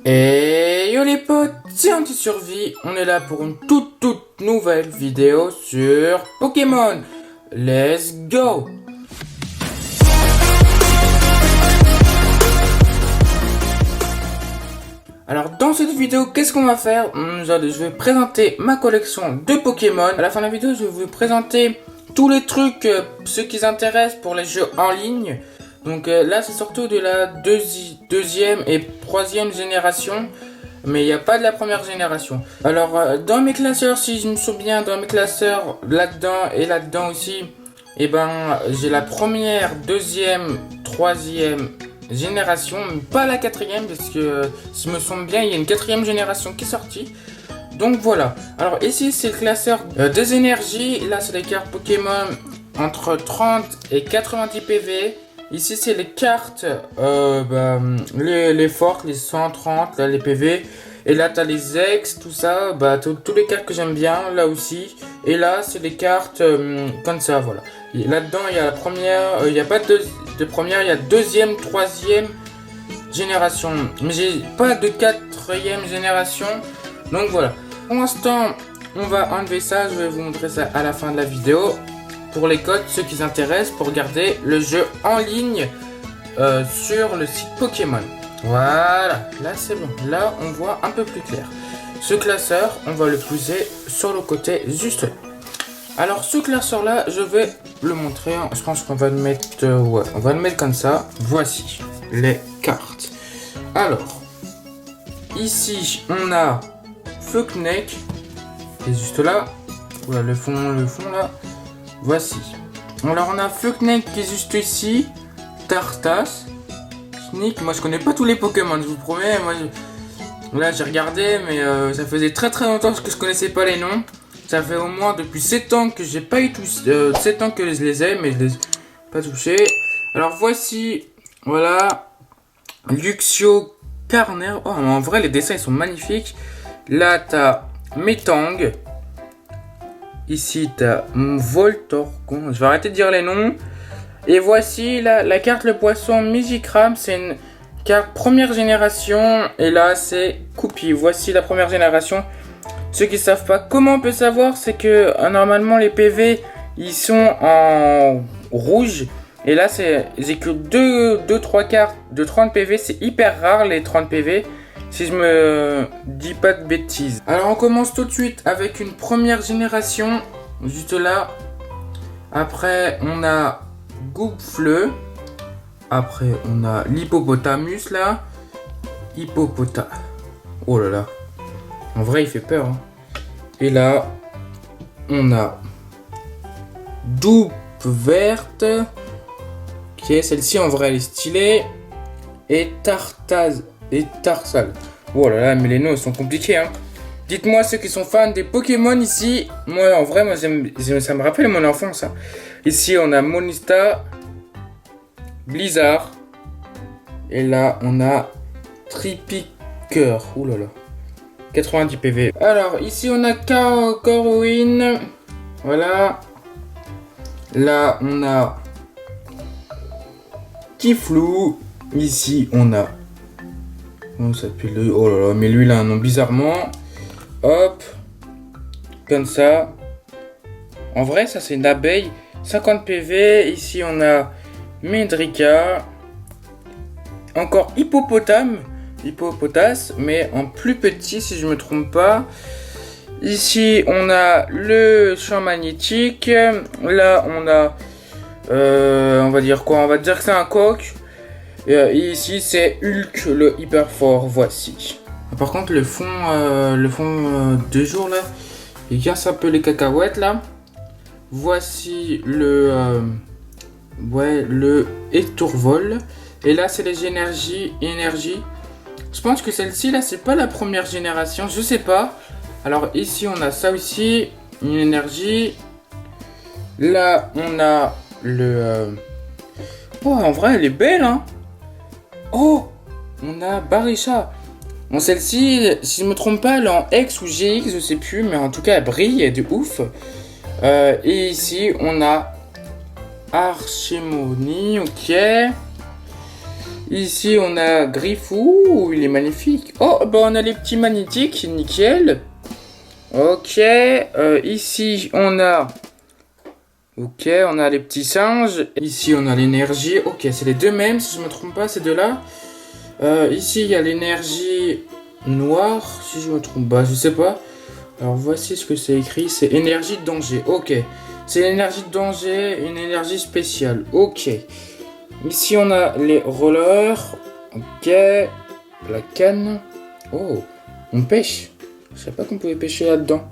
Et yo les potes, c'est Anti-Survie, on est là pour une toute nouvelle vidéo sur Pokémon. Let's go! Alors dans cette vidéo, qu'est-ce qu'on va faire? Je vais présenter ma collection de Pokémon. À la fin de la vidéo, je vais vous présenter tous les trucs, ceux qui s'intéressent pour les jeux en ligne. Donc là, c'est surtout de la deuxième et troisième génération. Mais il n'y a pas de la première génération. Alors, dans mes classeurs, si je me souviens, dans mes classeurs, là-dedans et là-dedans aussi, eh ben, j'ai la première, deuxième, troisième génération, mais pas la quatrième, parce que, si je me souviens bien, il y a une quatrième génération qui est sortie. Donc voilà. Alors ici, c'est le classeur des énergies. Là, c'est les cartes Pokémon entre 30 et 90 PV. Ici, c'est les cartes, les fortes, les 130, là, les PV. Et là, t'as les ex, tout ça, tous les cartes que j'aime bien, là aussi. Et là, c'est les cartes comme ça, voilà. Là-dedans, il y a la première, il n'y a pas de première, il y a deuxième, troisième génération. Mais j'ai pas de quatrième génération. Donc voilà. Pour l'instant, on va enlever ça, je vais vous montrer ça à la fin de la vidéo. Pour les codes, ceux qui s'intéressent pour regarder le jeu en ligne sur le site Pokémon. Voilà, là c'est bon, là on voit un peu plus clair. Ce classeur, on va le poser sur le côté juste là. Alors ce classeur là, je vais le montrer, je pense qu'on va le mettre, on va le mettre comme ça. Voici les cartes. Alors, ici on a Feuckneck, qui est juste là. Voilà le fond là. Voici. Alors on a Feuckneck qui est juste ici. Tartas. Sneak. Moi je connais pas tous les Pokémon, je vous promets. Là j'ai regardé, mais ça faisait très longtemps que je connaissais pas les noms. Ça fait au moins depuis 7 ans que j'ai pas eu tous. 7 ans que je les ai, mais je les ai pas touchés. Alors voici. Voilà. Luxio Carner. Oh, en vrai les dessins ils sont magnifiques. Là t'as Metang. Ici, tu as Voltorgon. Je vais arrêter de dire les noms. Et voici la carte le poisson Migikram. C'est une carte première génération. Et là, c'est Coupi. Voici la première génération. Ceux qui ne savent pas, comment on peut savoir, c'est que normalement, les PV, ils sont en rouge. Et là, j'ai que 2-3 cartes de 30 PV. C'est hyper rare, les 30 PV. Si je me dis pas de bêtises. Alors on commence tout de suite avec une première génération. Juste là. Après on a Goupfleux. Après on a l'hippopotamus là. Hippopota. Oh là là. En vrai il fait peur. Hein. Et là on a Doupe verte. Ok, celle-ci en vrai elle est stylée. Et Tartaz. Et Tarsal. Oh là là, mais les noms ils sont compliqués hein. Dites-moi ceux qui sont fans des Pokémon ici. Moi en vrai, ça me rappelle mon enfance hein. Ici on a Monista, Blizzard. Et là on a Tripiqueur. Ouh là là. 90 PV. Alors ici on a Corwin. Voilà. Là on a Tiflou. Ici on a comment ça s'appelle? Oh là là, mais lui il a un nom bizarrement. Hop. Comme ça. En vrai, ça c'est une abeille. 50 PV. Ici on a Medrika. Encore Hippopotas, mais en plus petit si je me trompe pas. Ici on a le champ magnétique. Là on a. On va dire quoi? On va dire que c'est un coq. Et ici c'est Hulk le hyper fort, voici. Par contre le fond de jour là, il casse un peu les cacahuètes là. Voici le Étourvol. Et là c'est les énergies. Je pense que celle-ci là c'est pas la première génération, je sais pas. Alors ici on a ça aussi, une énergie. Là on a le oh en vrai elle est belle hein. Oh, on a Barisha. Bon, celle-ci, si je me trompe pas, elle est en X ou GX, je sais plus, mais en tout cas, elle brille, elle est de ouf. Et ici, on a Archimony, ok. Ici, on a Griffou, il est magnifique. Oh, bah on a les petits magnétiques, nickel. Ok, ici, on a... Ok, on a les petits singes. Ici, on a l'énergie. Ok, c'est les deux mêmes, si je ne me trompe pas, ces deux-là. Ici, il y a l'énergie noire, si je me trompe pas, je sais pas. Alors, voici ce que c'est écrit. C'est énergie de danger. Ok, c'est l'énergie de danger, une énergie spéciale. Ok. Ici, on a les rollers. Ok. La canne. Oh, on pêche. Je savais pas qu'on pouvait pêcher là-dedans.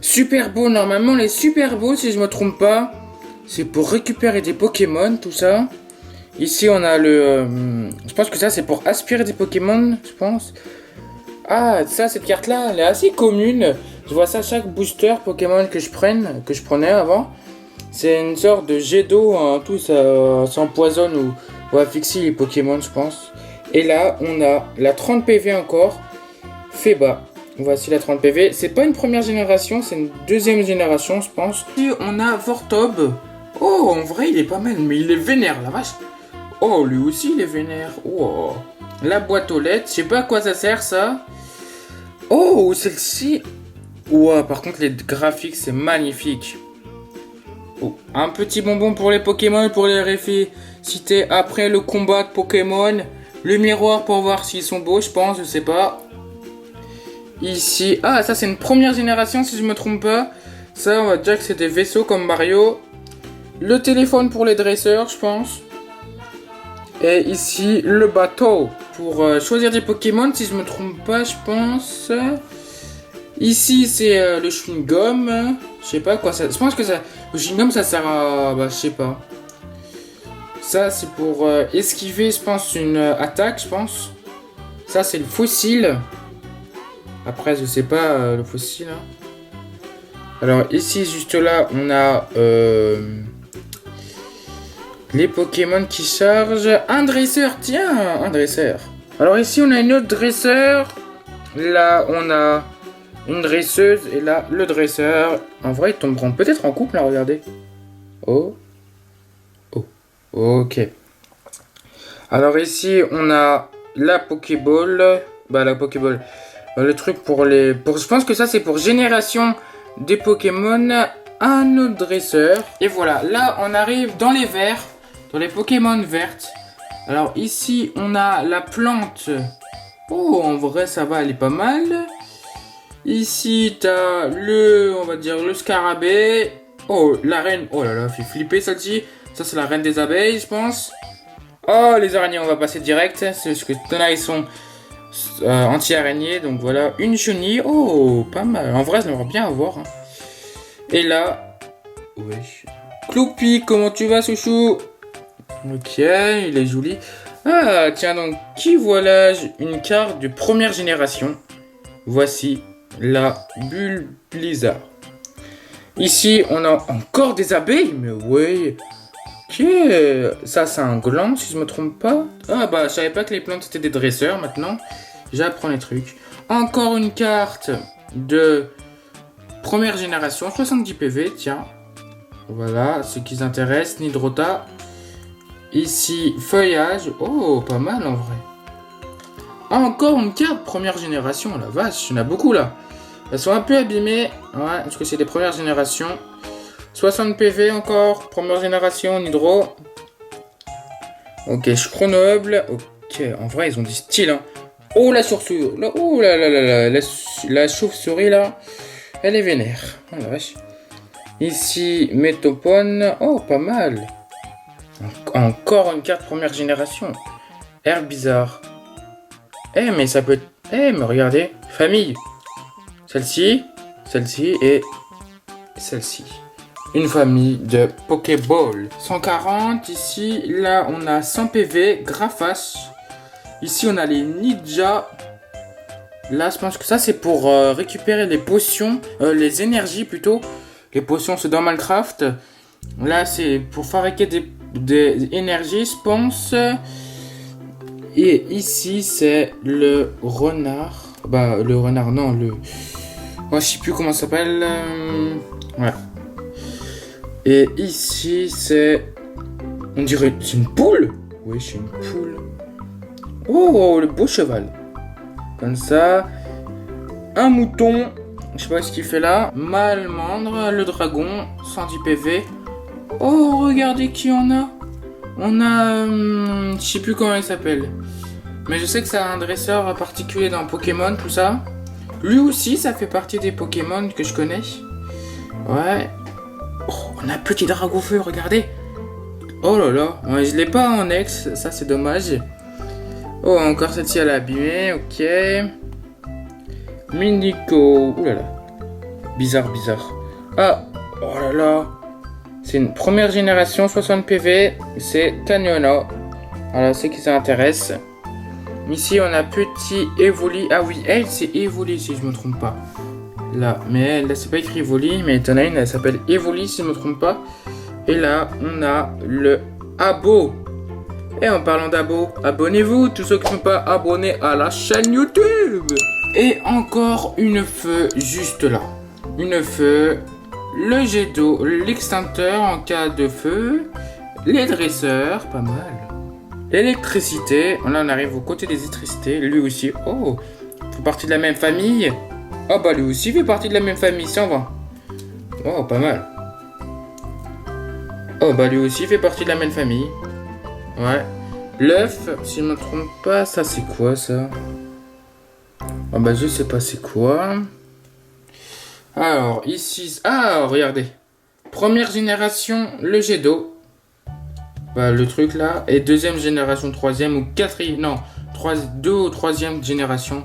Super Bowl, normalement les Super Bowls, si je me trompe pas, c'est pour récupérer des Pokémon, tout ça. Ici on a le... je pense que ça c'est pour aspirer des Pokémon, je pense. Ah, ça, cette carte-là, elle est assez commune. Je vois ça à chaque booster Pokémon que je prenais avant. C'est une sorte de jet d'eau, hein, tout ça s'empoisonne ou affixie les Pokémon, je pense. Et là, on a la 30 PV encore, Feba. Voici la 30 PV. C'est pas une première génération, c'est une deuxième génération, je pense. Et on a Vortob. Oh, en vrai, il est pas mal, mais il est vénère, la vache. Oh, lui aussi, il est vénère. Oh. La boîte aux lettres. Je sais pas à quoi ça sert, ça. Oh, celle-ci. Ouah, par contre, les graphiques, c'est magnifique. Oh, un petit bonbon pour les Pokémon, pour les réfléchir après le combat de Pokémon. Le miroir pour voir s'ils sont beaux, je pense, je sais pas. Ici, ah ça c'est une première génération si je me trompe pas. Ça on va dire que c'est des vaisseaux comme Mario. Le téléphone pour les dresseurs je pense. Et ici le bateau pour choisir des Pokémon si je me trompe pas je pense. Ici c'est le chewing-gum. Je sais pas quoi ça... Je pense que ça... Le chewing-gum ça sert à... Bah je sais pas. Ça c'est pour esquiver je pense une attaque je pense. Ça c'est le fossile. Après, je sais pas le fossile. Hein. Alors, ici, juste là, on a les Pokémon qui chargent. Un dresseur, tiens, un dresseur. Alors, ici, on a une autre dresseur. Là, on a une dresseuse. Et là, le dresseur. En vrai, ils tomberont peut-être en couple, là, regardez. Oh. Oh. Ok. Alors, ici, on a la Pokéball. Bah, la Pokéball. Le truc pour les... je pense que ça c'est pour génération des Pokémon. Un autre dresseur. Et voilà, là on arrive dans les verts. Dans les Pokémon vertes. Alors ici on a la plante. Oh en vrai ça va, elle est pas mal. Ici t'as le... on va dire le scarabée. Oh la reine. Oh là là, fait flipper celle-ci. Ça c'est la reine des abeilles je pense. Oh les araignées on va passer direct. C'est ce que là ils sont... anti-araignée, donc voilà, une chenille, oh, pas mal, en vrai, je l'aimerais bien avoir. Hein. Et là, wesh, Cloupi, comment tu vas, chouchou? Ok, il est joli. Ah, tiens donc, qui voilà une carte de première génération. Voici la bulle blizzard. Ici, on a encore des abeilles, mais ouais. Ok, ça c'est un gland si je me trompe pas. Ah bah je savais pas que les plantes étaient des dresseurs maintenant. J'apprends les trucs. Encore une carte de première génération, 70 PV, tiens. Voilà, ce qui s'intéresse, Nidrota. Ici, feuillage. Oh, pas mal en vrai. Encore une carte première génération, la vache, il y en a beaucoup là. Elles sont un peu abîmées, ouais, parce que c'est des premières générations. 60 PV encore, première génération, Nidro. Ok, Chronoble. Ok, en vrai, ils ont du style. Hein. Oh, la chauve-souris. Oh là là là là. La chauve-souris, là. Elle est vénère. Oh la vache. Ici, Métopone. Oh, pas mal. Encore une carte première génération. Air bizarre. Eh, mais ça peut être... Eh, mais regardez. Famille. Celle-ci. Celle-ci et... celle-ci. Une famille de Pokéball. 140 ici. Là, on a 100 PV. Graphache. Ici, on a les Ninja. Là, je pense que ça, c'est pour récupérer les potions. Les énergies, plutôt. Les potions, c'est dans Minecraft. Là, c'est pour fabriquer des énergies, je pense. Et ici, c'est le renard. Bah, le renard, non, le... Moi, je sais plus comment ça s'appelle. Ouais. Et ici, c'est... On dirait... C'est une poule? Oui, c'est une poule. Oh, le beau cheval. Comme ça. Un mouton. Je sais pas ce qu'il fait là. Malamandre, le dragon. 110 PV. Oh, regardez qui on a. On a... je sais plus comment il s'appelle. Mais je sais que c'est un dresseur particulier dans Pokémon, tout ça. Lui aussi, ça fait partie des Pokémon que je connais. Ouais. Oh, on a Petit Dragon Feu, regardez. Oh là là. Ouais, je l'ai pas en ex, ça c'est dommage. Oh, encore celle-ci elle a abîmé, ok. Mindico. Ouh là là. Bizarre. Ah, oh là là. C'est une première génération, 60 PV. C'est Tanyono. Voilà, c'est qui ça intéresse. Ici, on a Petit Evoli. Ah oui, elle, c'est Evoli, si je me trompe pas. Là, mais là, c'est pas écrit Evoli, mais t'en as une, elle s'appelle Evoli, si je me trompe pas. Et là, on a le Abo. Et en parlant d'Abo, abonnez-vous, tous ceux qui ne sont pas abonnés à la chaîne YouTube. Et encore une feu juste là. Une feu, le jet d'eau, l'extincteur en cas de feu, les dresseurs, pas mal. L'électricité, là on arrive au côté des électricités, lui aussi, oh, fait partie de la même famille. Oh bah lui aussi fait partie de la même famille, ça va. Oh, pas mal. Oh bah lui aussi fait partie de la même famille. Ouais. L'œuf, si je ne me trompe pas, ça c'est quoi ça? Ah bah je sais pas c'est quoi. Alors ici, ah regardez. Première génération, le jet d'eau. Bah, le truc là. Et deuxième génération, troisième ou quatrième. Non, deux ou troisième génération.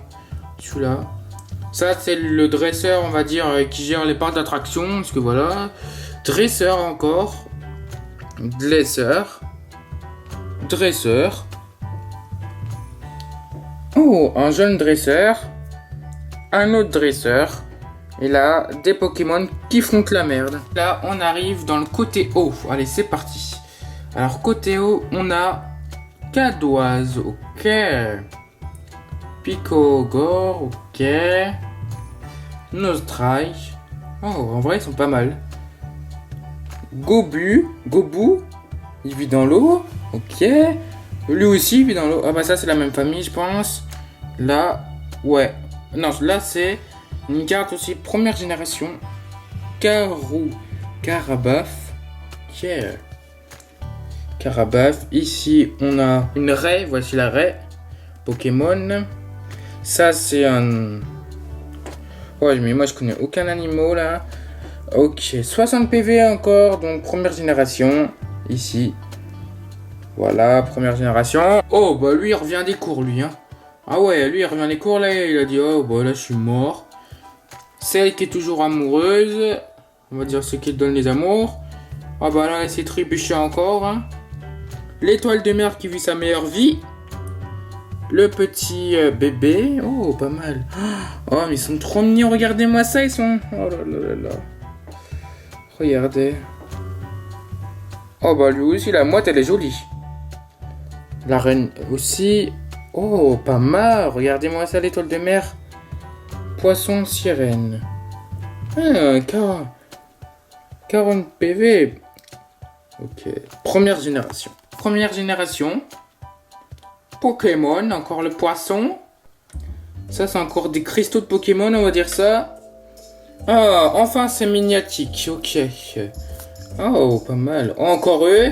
Celui-là. Ça, c'est le dresseur, on va dire, qui gère les parcs d'attraction. Parce que voilà. Dresseur encore. Dresseur. Oh, un jeune dresseur. Un autre dresseur. Et là, des Pokémon qui font la merde. Là, on arrive dans le côté haut. Allez, c'est parti. Alors, côté haut, on a Cadoise, ok. Picogore, ok. Nostrai. Oh, en vrai, ils sont pas mal. Gobu, il vit dans l'eau, ok. Lui aussi, il vit dans l'eau. Ah bah ça, c'est la même famille, je pense. Là, ouais. Non, là, c'est une carte aussi, première génération. Carabaf, ok. Carabaf. Ici, on a une raie. Voici la raie. Pokémon. Ça, c'est un... Ouais, mais moi, je connais aucun animal, là. Ok. 60 PV encore. Donc, première génération. Ici. Voilà, première génération. Oh, bah, lui, il revient des cours, lui, hein. Ah ouais, lui, il revient des cours, là. Il a dit, oh, bah, là, je suis mort. Celle qui est toujours amoureuse. On va dire ce qui donne les amours. Ah, bah, là, elle s'est trébuchée encore, hein. L'étoile de mer qui vit sa meilleure vie. Le petit bébé. Oh, pas mal. Oh, mais ils sont trop mignons. Regardez-moi ça, ils sont... Oh là là là là. Regardez. Oh, bah lui aussi, la mouette, elle est jolie. La reine aussi. Oh, pas mal. Regardez-moi ça, l'étoile de mer. Poisson sirène. Ah, 40 PV. Ok. Première génération. Pokémon, encore le poisson. Ça, c'est encore des cristaux de Pokémon, on va dire ça. Ah, enfin, c'est miniatique. Ok. Oh, pas mal. Encore eux.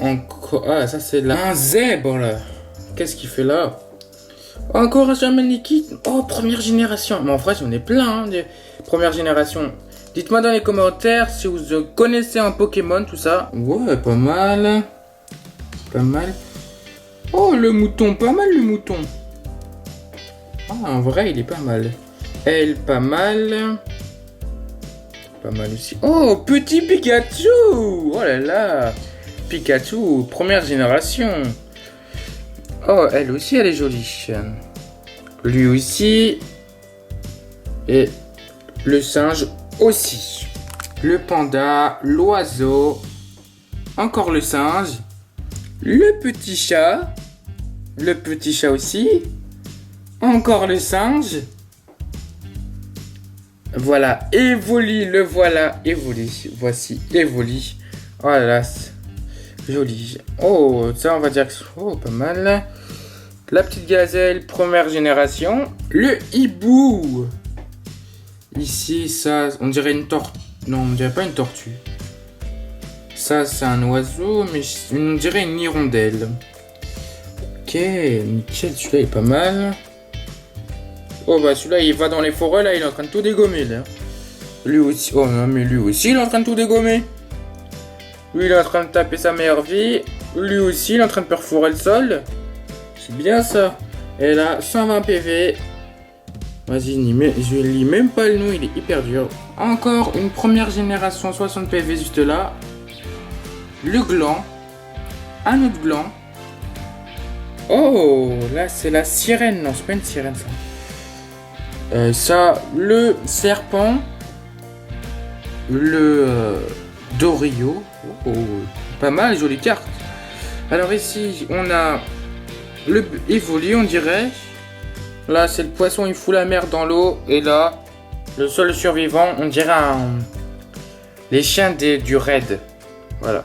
Encore... Ah, ça, c'est là. Un zèbre, là. Qu'est-ce qu'il fait là? Encore un jamais liquide. Oh, première génération. Mais en vrai, j'en ai plein, hein, de première génération. Dites-moi dans les commentaires si vous connaissez un Pokémon, tout ça. Ouais, pas mal. Pas mal. Oh, le mouton. Pas mal, le mouton. Ah, en vrai, il est pas mal. Elle, pas mal. Pas mal aussi. Oh, petit Pikachu. Oh là là. Pikachu, première génération. Oh, elle aussi, elle est jolie. Lui aussi. Et le singe aussi. Le panda, l'oiseau. Encore le singe. Le petit chat. Le petit chat aussi. Encore le singe. Voilà, Evoli, le voilà, Evoli. Voici Evoli. Oh là là. Joli. Oh, ça on va dire que... Oh, pas mal. La petite gazelle, première génération. Le hibou. Ici, ça, on dirait une tortue. Non, on dirait pas une tortue. Ça, c'est un oiseau, mais on dirait une hirondelle. Ok, nickel, celui-là est pas mal. Oh, bah celui-là, il va dans les forêts, là, il est en train de tout dégommer, là. Lui aussi, oh non, mais lui aussi, il est en train de tout dégommer. Lui, il est en train de taper sa meilleure vie. Lui aussi, il est en train de perforer le sol. C'est bien ça. Et là, 120 PV. Vas-y, je lis même pas le nom, il est hyper dur. Encore une première génération 60 PV juste là. Le gland. Un autre gland. Oh, là c'est la sirène. Non, c'est pas une sirène ça. Ça, le serpent. Le Dorio. Oh, pas mal, jolie carte. Alors ici, on a le Evoli, on dirait. Là, c'est le poisson, il fout la mer dans l'eau. Et là, le seul survivant, on dirait les chiens du raid. Voilà.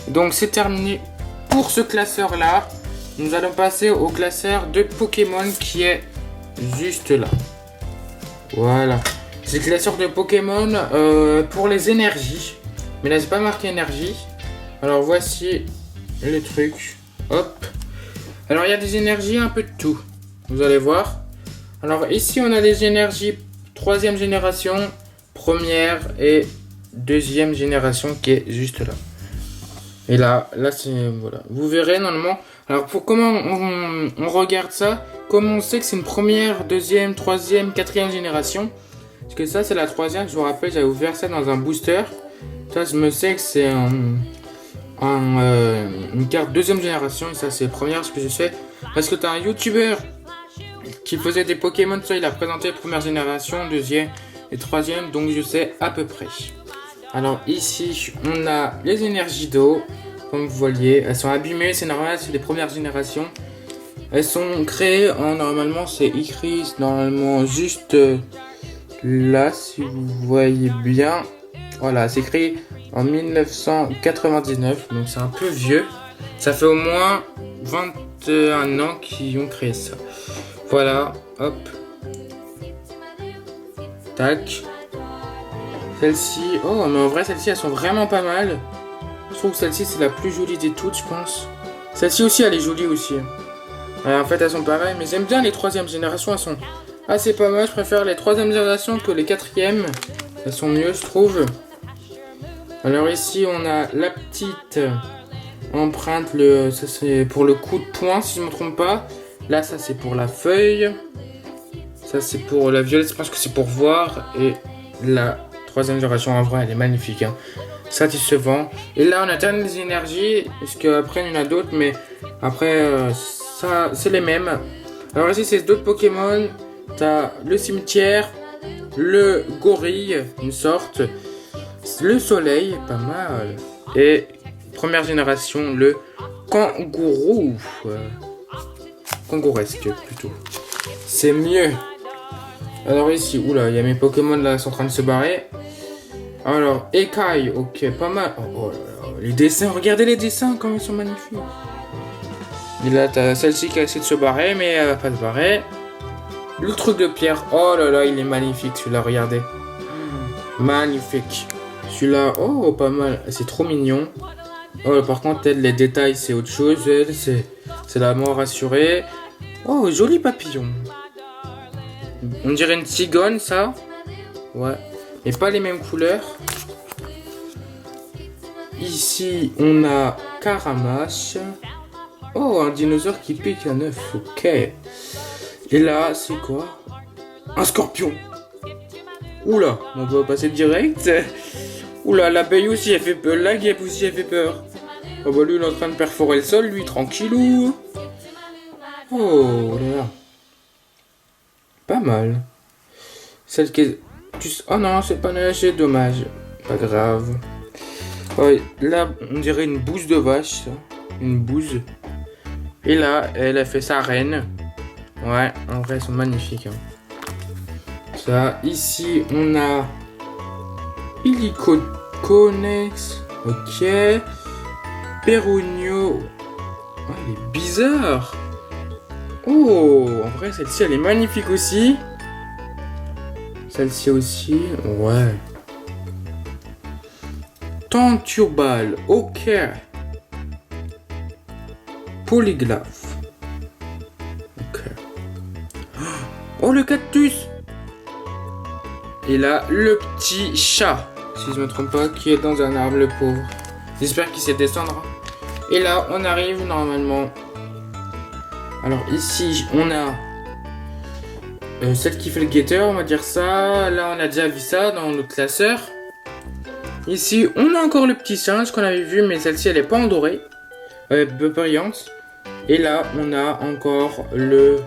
Donc, c'est terminé pour ce classeur-là. Nous allons passer au classeur de Pokémon qui est juste là. Voilà. C'est le classeur de Pokémon pour les énergies. Mais là, c'est pas marqué énergie. Alors, voici les trucs. Hop. Alors, il y a des énergies, un peu de tout. Vous allez voir. Alors ici on a des énergies 3e génération, première et 2e génération qui est juste là. Et là c'est voilà. Vous verrez normalement. Alors pour comment on regarde ça, comment on sait que c'est une première, 2e, 3e, 4e génération. Parce que ça c'est la 3e, je vous rappelle, j'avais ouvert ça dans un booster. Ça je me sais que c'est une carte 2e génération et ça c'est première, ce que je sais. Parce que tu as un YouTuber qui faisait des Pokémon, ça il a présenté première génération, 2e et 3e, donc je sais à peu près. Alors ici on a les énergies d'eau, comme vous voyez, elles sont abîmées, c'est normal, c'est des premières générations. Elles sont créées en, normalement c'est écrit, normalement juste là si vous voyez bien. Voilà, c'est créé en 1999, donc c'est un peu vieux. Ça fait au moins 21 ans qu'ils ont créé ça. Voilà, hop. Tac. Celle-ci, oh mais en vrai celle-ci elles sont vraiment pas mal. Je trouve que celle-ci c'est la plus jolie des toutes je pense. Celle-ci aussi elle est jolie aussi. En fait elles sont pareilles, mais j'aime bien les 3e générations, elles sont assez pas mal. Je préfère les 3e générations que les 4e. Elles sont mieux je trouve. Alors ici on a la petite empreinte, ça c'est pour le coup de poing si je ne me trompe pas. Là ça c'est pour la feuille. Ça c'est pour la violette, je pense que c'est pour voir. Et la 3e génération en vrai elle est magnifique. Hein. Satisfait. Et là on a terminé les énergies. Parce qu'après il y en a d'autres, mais après ça c'est les mêmes. Alors ici c'est d'autres Pokémon. T'as le cimetière, le gorille, une sorte. Le soleil, pas mal. Et première génération, le kangourou. Kangouresque plutôt. C'est mieux. Alors ici, oula, il y a mes Pokémon là, sont en train de se barrer. Alors, Écaille, ok, pas mal. Oh là là, les dessins, regardez les dessins, comme ils sont magnifiques. Et là, t'as celle-ci qui a essayé de se barrer, mais elle va pas se barrer. Le truc de pierre, oh là là, il est magnifique celui-là, regardez. Magnifique. Celui-là, oh, pas mal, c'est trop mignon. Oh, par contre, elle, les détails, c'est autre chose. Elle, c'est la mort assurée. Oh, joli papillon. On dirait une cigogne, ça. Ouais. Et pas les mêmes couleurs. Ici, on a Caramache. Oh, un dinosaure qui pique un œuf. Ok. Et là, c'est quoi? Un scorpion. Oula, on va passer direct. Oula, l'abeille aussi, elle fait peur. La guêpe aussi, elle fait peur. Oh bah lui, il est en train de perforer le sol, lui, tranquillou. Oh là. Pas mal. Celle qui est... Oh non, c'est pas neigé, dommage. Pas grave. Oh, là, on dirait une bouse de vache, ça. Une bouse. Et là, elle a fait sa reine. Ouais, en vrai, elles sont magnifiques. Hein. Ça, ici, on a... Illiconex. Ok. Perugno. Oh, elle est bizarre. Oh, en vrai, celle-ci, elle est magnifique aussi. Celle-ci aussi, ouais. Tanturbal, ok. Polyglaphe. Ok. Oh, le cactus. Et là, le petit chat, si je me trompe pas, qui est dans un arbre, le pauvre. J'espère qu'il sait descendre. Et là, on arrive normalement. Alors ici, on a celle qui fait le guetteur, on va dire ça. Là, on a déjà vu ça dans notre classeur. Ici, on a encore le petit singe qu'on avait vu, mais celle-ci, elle est pas en doré. Elle est peu brillante. Et là, on a encore le...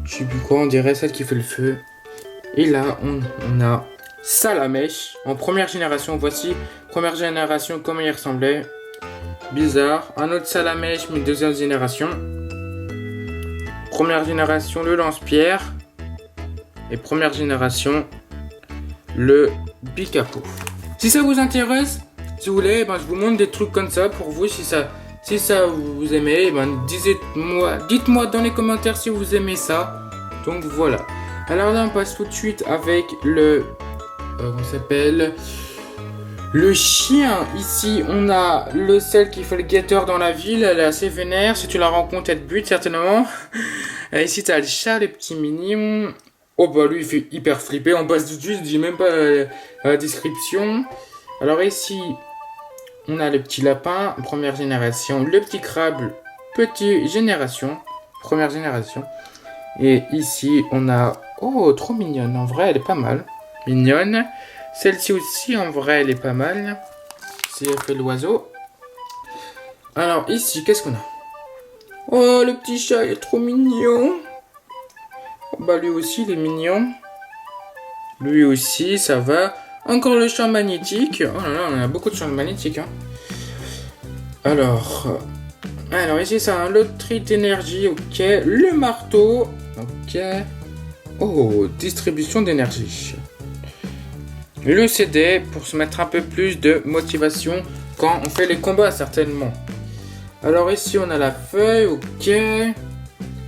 Je sais plus quoi, on dirait celle qui fait le feu. Et là, on a Salamèche en première génération. Voici, première génération, comment il ressemblait. Bizarre. Un autre Salamèche, mais deuxième génération. Première génération, le lance-pierre. Et première génération, le Picapo. Si ça vous intéresse, si vous voulez, je vous montre des trucs comme ça pour vous. Si ça vous aimez, dites-moi dans les commentaires si vous aimez ça. Donc voilà. Alors là, on passe tout de suite avec le... comment ça s'appelle ? Le chien. Ici, on a celle qui fait le guetteur dans la ville. Elle est assez vénère. Si tu la rencontres, elle te bute certainement. Et ici, tu as le chat, le petit mignon. Oh bah lui, il fait hyper flipper. On passe tout de suite, je dis même pas la description. Alors ici, on a le petit lapin, première génération. Le petit crabe, petite génération, première génération. Et ici, on a... Oh, trop mignonne. En vrai, elle est pas mal. Mignonne. Celle-ci aussi, en vrai, elle est pas mal. C'est elle fait l'oiseau. Alors ici, qu'est-ce qu'on a? Oh, le petit chat, il est trop mignon. Oh, bah lui aussi, il est mignon. Lui aussi, ça va. Encore le champ magnétique. Oh là là, on a beaucoup de champs magnétiques. Hein. Alors ici, c'est un loterie d'énergie. Ok. Le marteau. Ok. Oh, distribution d'énergie. Le CD pour se mettre un peu plus de motivation quand on fait les combats, certainement. Alors ici, on a la feuille. Ok.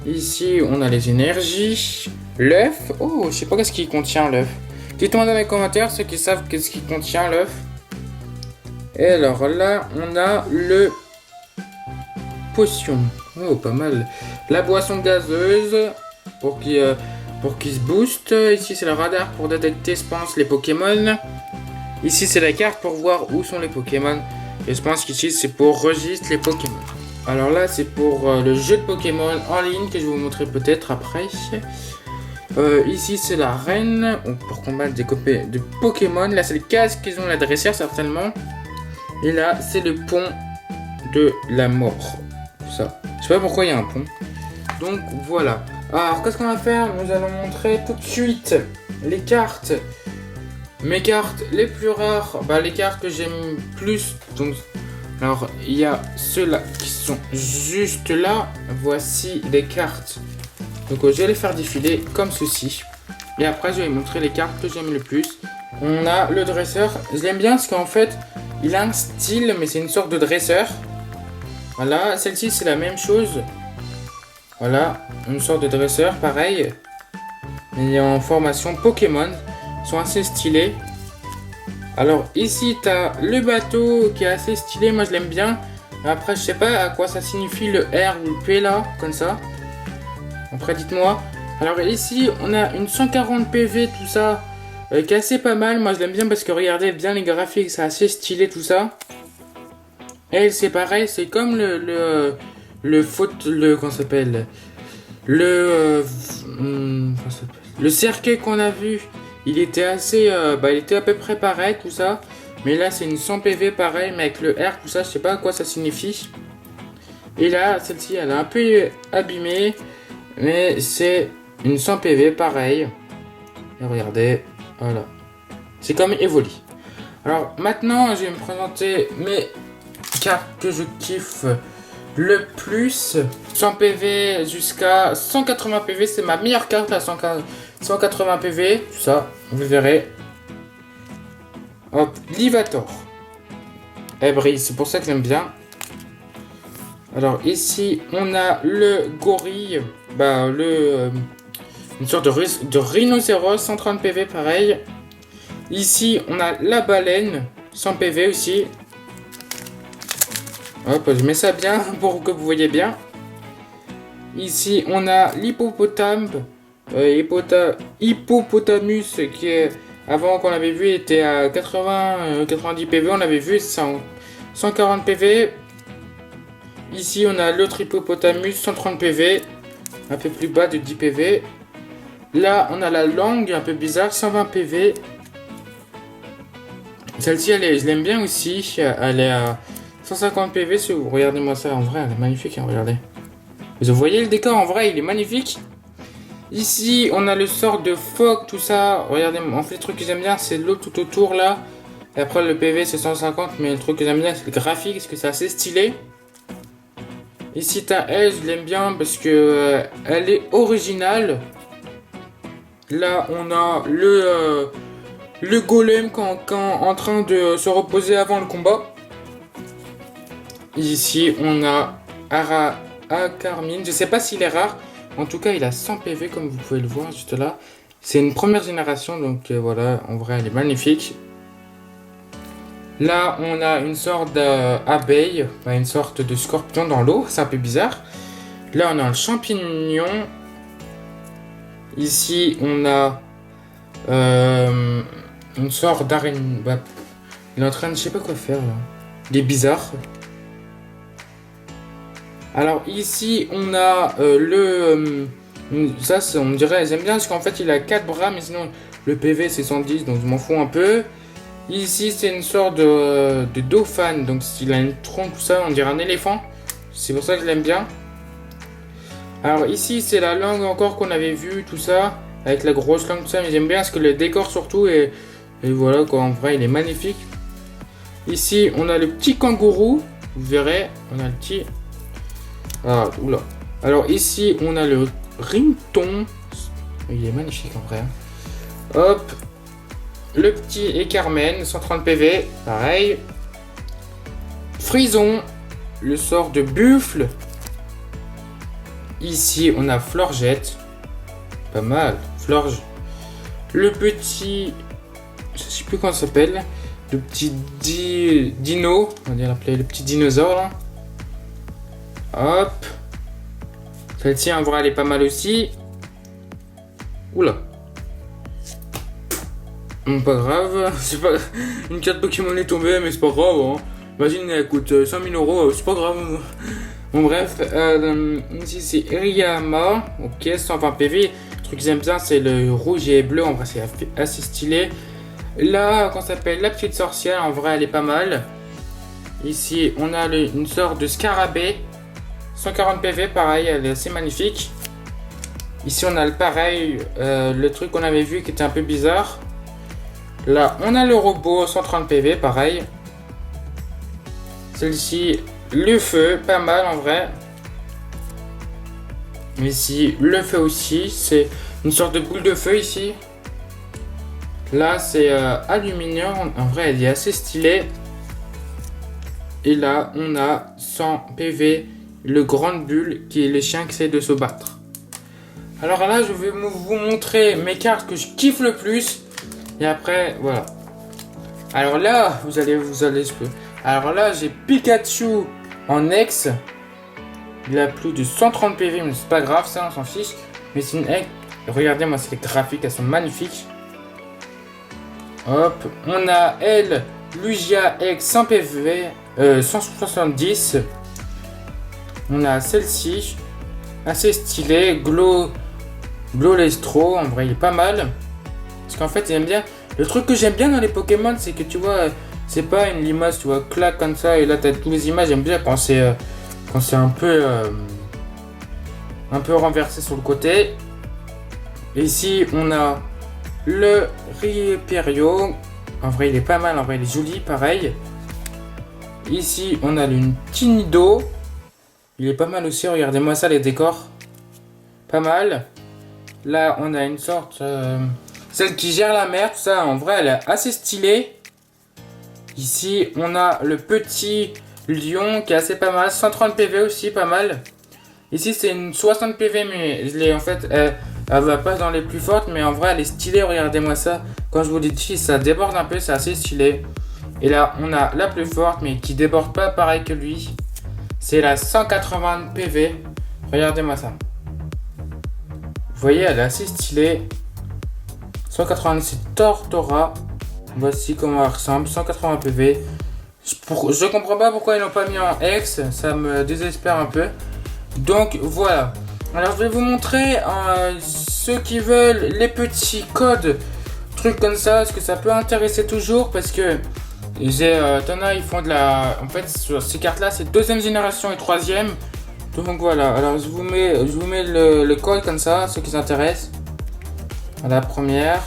Ici, on a les énergies. L'œuf. Oh, je sais pas qu'est-ce qui contient l'œuf. Dites-moi dans les commentaires ceux qui savent qu'est-ce qui contient l'œuf. Et alors là, on a le potion. Oh, pas mal. La boisson gazeuse pour qu'il se booste. Ici, c'est le radar pour détecter, je pense, les Pokémon. Ici, c'est la carte pour voir où sont les Pokémon. Et je pense qu'ici, c'est pour registre les Pokémon. Alors là, c'est pour le jeu de Pokémon en ligne que je vais vous montrer peut-être après. Ici, c'est la reine pour combattre des copains de Pokémon. Là, c'est le casque qu'ils ont la dresseur certainement. Et là, c'est le pont de la mort. Ça. Je sais pas pourquoi il y a un pont. Donc voilà. Alors, qu'est-ce qu'on va faire? Nous allons montrer tout de suite les cartes. Mes cartes les plus rares. Les cartes que j'aime plus. Donc, alors, il y a ceux-là qui sont juste là. Voici les cartes. Donc, je vais les faire défiler comme ceci. Et après, je vais montrer les cartes que j'aime le plus. On a le dresseur. Je l'aime bien parce qu'en fait, il a un style, mais c'est une sorte de dresseur. Voilà, celle-ci, c'est la même chose. Voilà, une sorte de dresseur, pareil. Mais en formation Pokémon. Ils sont assez stylés. Alors ici, tu as le bateau qui est assez stylé. Moi, je l'aime bien. Après, je sais pas à quoi ça signifie le R ou le P là, comme ça. Après, dites-moi. Alors ici, on a une 140 PV, tout ça. Qui est assez pas mal. Moi, je l'aime bien parce que regardez bien les graphiques. C'est assez stylé, tout ça. Et c'est pareil. C'est comme comment ça s'appelle, le cercueil qu'on a vu, il était assez il était à peu près pareil tout ça, mais là c'est une 100 PV pareil mais avec le R tout ça, je sais pas à quoi ça signifie. Et là celle-ci elle est un peu abîmée mais c'est une 100 PV pareil. Et regardez, voilà, c'est comme Evoli. Alors maintenant je vais me présenter mes cartes que je kiffe le plus. 100 PV jusqu'à 180 PV, c'est ma meilleure carte à 180 PV, tout ça, vous verrez. Hop, Livator. Elle brille, c'est pour ça que j'aime bien. Alors ici, on a le gorille, une sorte de rhinocéros, 130 PV pareil. Ici, on a la baleine, 100 PV aussi. Hop, je mets ça bien pour que vous voyez bien. Ici, on a l'hippopotame, hippopotamus, qui est, avant qu'on avait vu, était à 90 PV, on avait vu 140 PV. Ici, on a l'autre hippopotamus, 130 PV, un peu plus bas de 10 PV. Là, on a la langue, un peu bizarre, 120 PV. Celle-ci, je l'aime bien aussi, elle est à 150 PV. Regardez-moi ça, en vrai, elle est magnifique, hein, regardez. Vous voyez le décor, en vrai, il est magnifique. Ici, on a le sort de phoque, tout ça. Regardez, en fait, le truc que j'aime bien, c'est l'eau tout autour, là. Et après, le PV, c'est 150, mais le truc que j'aime bien, c'est le graphique, parce que c'est assez stylé. Ici, t'as elle, je l'aime bien, parce que elle est originale. Là, on a le golem en train de se reposer avant le combat. Ici, on a Carmine. Je sais pas s'il est rare. En tout cas, il a 100 PV comme vous pouvez le voir juste là. C'est une première génération, donc voilà, en vrai, elle est magnifique. Là, on a une sorte d'abeille, une sorte de scorpion dans l'eau. C'est un peu bizarre. Là, on a un champignon. Ici, on a une sorte d'araignée. Il est en train de, je sais pas quoi faire là. Il est bizarre. Alors ici, on a ça, on dirait, j'aime bien parce qu'en fait, il a 4 bras, mais sinon, le PV c'est 110, donc je m'en fous un peu. Ici, c'est une sorte de dauphin, donc il a une trompe, tout ça, on dirait un éléphant. C'est pour ça que je l'aime bien. Alors ici, c'est la langue encore qu'on avait vu, tout ça, avec la grosse langue, tout ça, mais j'aime bien parce que le décor surtout, et voilà quoi, en vrai, il est magnifique. Ici, on a le petit kangourou, vous verrez, on a le petit... Ah, oula. Alors ici, on a le rington. Il est magnifique en vrai. Hop. Le petit Écarmen, 130 PV, pareil. Frison, le sort de buffle. Ici, on a Florgette. Pas mal. Florge. Le petit... Je sais plus comment ça s'appelle. Le petit dino. On va l'appeler le petit dinosaure là. Hop. Celle-ci, en vrai, elle est pas mal aussi. Oula. Pas grave. C'est pas... Une carte Pokémon est tombée, mais c'est pas grave. Hein. Imagine, elle coûte 5000 €. C'est pas grave. Bon, bref. Ici, c'est Iriyama. Ok, 120 PV. Le truc que j'aime bien, c'est le rouge et bleu. En vrai, c'est assez stylé. Là, qu'on s'appelle la petite sorcière. En vrai, elle est pas mal. Ici, on a une sorte de scarabée. 140 PV, pareil, elle est assez magnifique. Ici, on a le pareil, le truc qu'on avait vu qui était un peu bizarre. Là, on a le robot, 130 PV, pareil. Celle-ci, le feu, pas mal en vrai. Ici, le feu aussi, c'est une sorte de boule de feu ici. Là, c'est aluminium, en vrai, elle est assez stylée. Et là, on a 100 PV. Le grand bulle qui est les chiens qui essaient de se battre. Alors là, je vais vous montrer mes cartes que je kiffe le plus. Et après, voilà. Alors là, vous allez. Alors là, j'ai Pikachu en ex. Il a plus de 130 PV, mais c'est pas grave, ça, on s'en fiche. Mais c'est une ex. Regardez-moi, ces graphiques, elles sont magnifiques. Hop, on a elle, Lugia ex 100 PV, 170. On a celle-ci, assez stylée, Glolestro, en vrai il est pas mal. Parce qu'en fait j'aime bien, le truc que j'aime bien dans les Pokémon c'est que tu vois, c'est pas une limace, tu vois, clac comme ça et là t'as toutes les images, j'aime bien quand c'est un peu renversé sur le côté. Et ici on a le Rieperio, en vrai il est pas mal, en vrai il est joli, pareil. Ici on a une Tinido. Il est pas mal aussi, regardez-moi ça, les décors. Pas mal. Là, on a une sorte... celle qui gère la mer, tout ça, en vrai, elle est assez stylée. Ici, on a le petit Lion qui est assez pas mal, 130 PV aussi pas mal. Ici c'est une 60 PV mais en fait elle va pas dans les plus fortes, mais en vrai elle est stylée, regardez-moi ça. Quand je vous l'ai dit, ça déborde un peu, c'est assez stylé. Et là on a la plus forte mais qui déborde pas pareil que lui. C'est la 180 PV, regardez-moi ça. Vous voyez, elle est assez stylée. 186 Tortora. Voici comment elle ressemble, 180 PV. Je comprends pas pourquoi ils l'ont pas mis en X, ça me désespère un peu. Donc voilà. Alors je vais vous montrer ceux qui veulent les petits codes, trucs comme ça, parce que ça peut intéresser toujours, parce que t'en as, ils font de la... En fait sur ces cartes là c'est deuxième génération et troisième. Donc voilà, alors je vous mets le code comme ça, ceux qui s'intéressent. La première.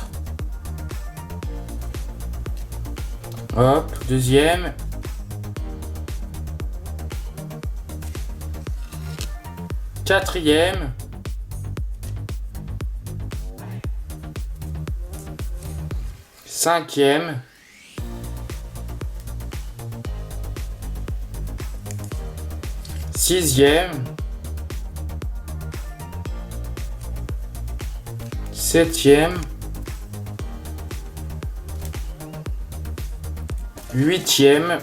Hop, deuxième. Quatrième. Cinquième. Sixième. Septième. Huitième.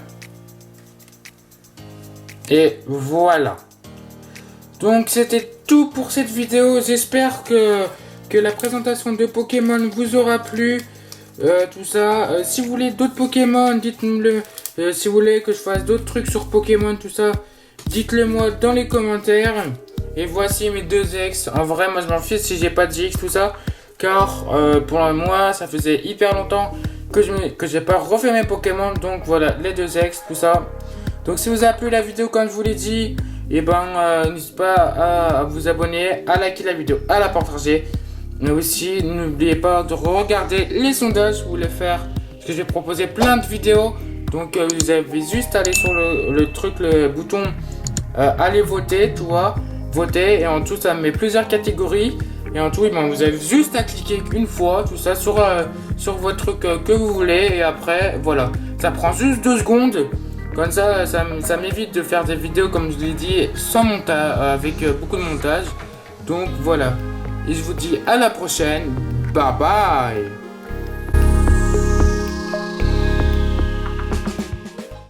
Et voilà. Donc c'était tout pour cette vidéo. J'espère que la présentation de Pokémon vous aura plu. Tout ça. Si vous voulez d'autres Pokémon, dites-le. Si vous voulez que je fasse d'autres trucs sur Pokémon, tout ça, dites-le moi dans les commentaires. Et voici mes deux ex. En vrai, moi je m'en fiche si j'ai pas de GX, tout ça. Car pour moi, ça faisait hyper longtemps que j'ai pas refait mes Pokémon. Donc voilà, les deux ex, tout ça. Donc si vous avez plu la vidéo comme je vous l'ai dit, et n'hésitez pas à vous abonner, à liker la vidéo, à la partager. Mais aussi, n'oubliez pas de regarder les sondages, vous voulez faire, parce que j'ai proposé plein de vidéos. Donc vous avez juste à aller sur le bouton allez voter, tu vois, voter, et en dessous ça met plusieurs catégories. Et en tout, vous avez juste à cliquer une fois, tout ça, sur votre truc que vous voulez. Et après, voilà, ça prend juste 2 secondes. Comme ça m'évite de faire des vidéos, comme je l'ai dit, sans montage, avec beaucoup de montage. Donc voilà, et je vous dis à la prochaine, bye bye.